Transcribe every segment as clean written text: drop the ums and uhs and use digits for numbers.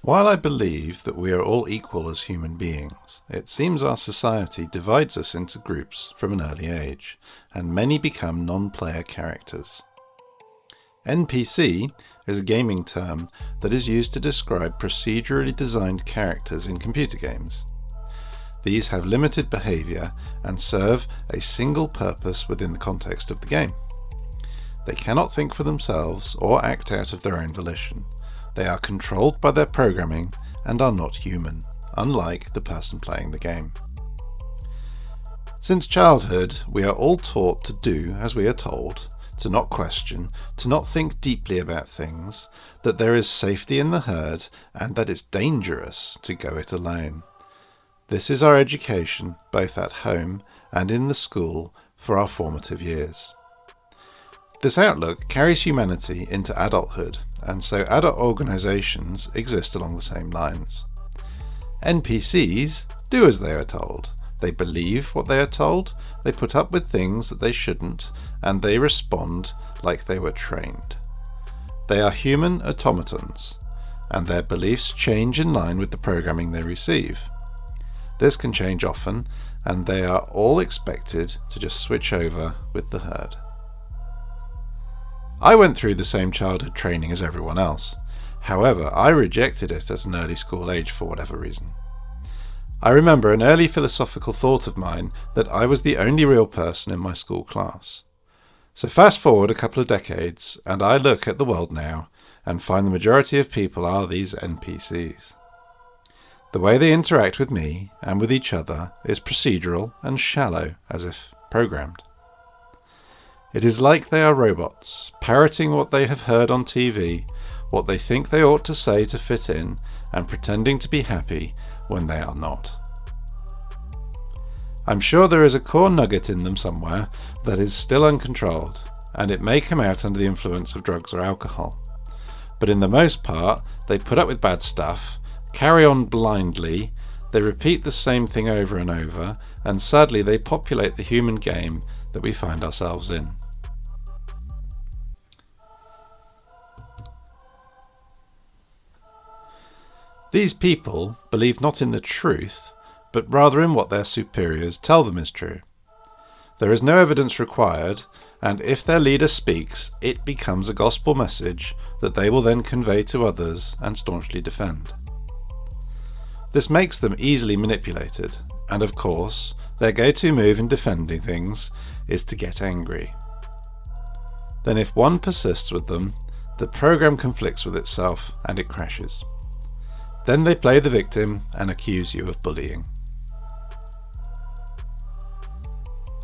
While I believe that we are all equal as human beings, it seems our society divides us into groups from an early age, and many become non-player characters. NPC is a gaming term that is used to describe procedurally designed characters in computer games. These have limited behavior and serve a single purpose within the context of the game. They cannot think for themselves or act out of their own volition. They are controlled by their programming and are not human, unlike the person playing the game. Since childhood, we are all taught to do as we are told, to not question, to not think deeply about things, that there is safety in the herd, and that it's dangerous to go it alone. This is our education, both at home and in the school, for our formative years. This outlook carries humanity into adulthood, and so adult organisations exist along the same lines. NPCs do as they are told. They believe what they are told, they put up with things that they shouldn't, and they respond like they were trained. They are human automatons, and their beliefs change in line with the programming they receive. This can change often, and they are all expected to just switch over with the herd. I went through the same childhood training as everyone else. However, I rejected it at an early school age for whatever reason. I remember an early philosophical thought of mine that I was the only real person in my school class. So fast forward a couple of decades, and I look at the world now and find the majority of people are these NPCs. The way they interact with me and with each other is procedural and shallow, as if programmed. It is like they are robots, parroting what they have heard on TV, what they think they ought to say to fit in, and pretending to be happy when they are not. I'm sure there is a core nugget in them somewhere that is still uncontrolled, and it may come out under the influence of drugs or alcohol. But in the most part, they put up with bad stuff, carry on blindly, they repeat the same thing over and over, and sadly they populate the human game that we find ourselves in. These people believe not in the truth, but rather in what their superiors tell them is true. There is no evidence required, and if their leader speaks, it becomes a gospel message that they will then convey to others and staunchly defend. This makes them easily manipulated, and of course, their go-to move in defending things is to get angry. Then if one persists with them, the program conflicts with itself and it crashes. Then they play the victim and accuse you of bullying.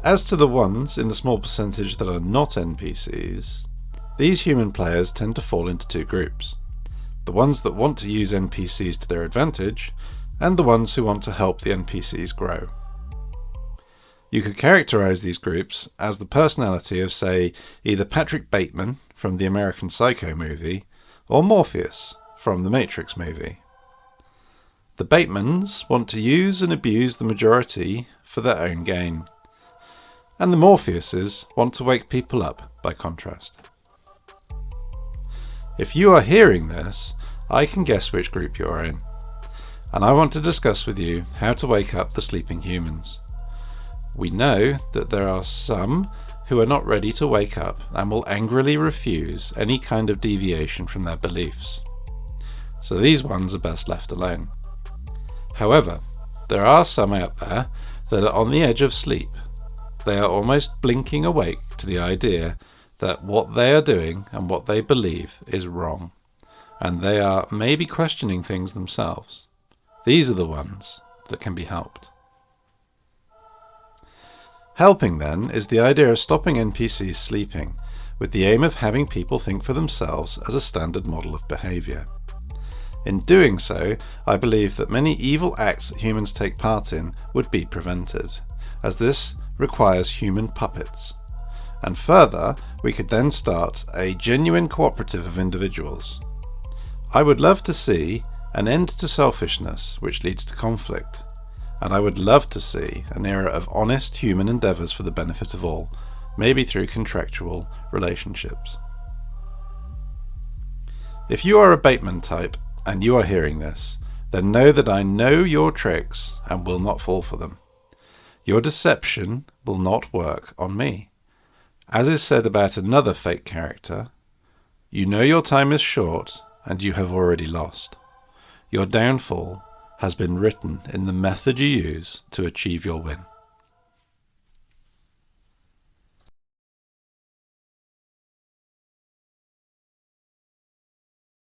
As to the ones in the small percentage that are not NPCs, these human players tend to fall into two groups. The ones that want to use NPCs to their advantage, and the ones who want to help the NPCs grow. You could characterize these groups as the personality of, say, either Patrick Bateman from the American Psycho movie, or Morpheus from the Matrix movie. The Batemans want to use and abuse the majority for their own gain, and the Morpheuses want to wake people up by contrast. If you are hearing this, I can guess which group you are in, and I want to discuss with you how to wake up the sleeping humans. We know that there are some who are not ready to wake up and will angrily refuse any kind of deviation from their beliefs. So these ones are best left alone. However, there are some out there that are on the edge of sleep. They are almost blinking awake to the idea that what they are doing and what they believe is wrong, and they are maybe questioning things themselves. These are the ones that can be helped. Helping, then, is the idea of stopping NPCs sleeping, with the aim of having people think for themselves as a standard model of behaviour. In doing so, I believe that many evil acts that humans take part in would be prevented, as this requires human puppets. And further, we could then start a genuine cooperative of individuals. I would love to see an end to selfishness, which leads to conflict, and I would love to see an era of honest human endeavours for the benefit of all, maybe through contractual relationships. If you are a Bateman type, and you are hearing this, then know that I know your tricks and will not fall for them. Your deception will not work on me. As is said about another fake character, you know your time is short and you have already lost. Your downfall has been written in the method you use to achieve your win.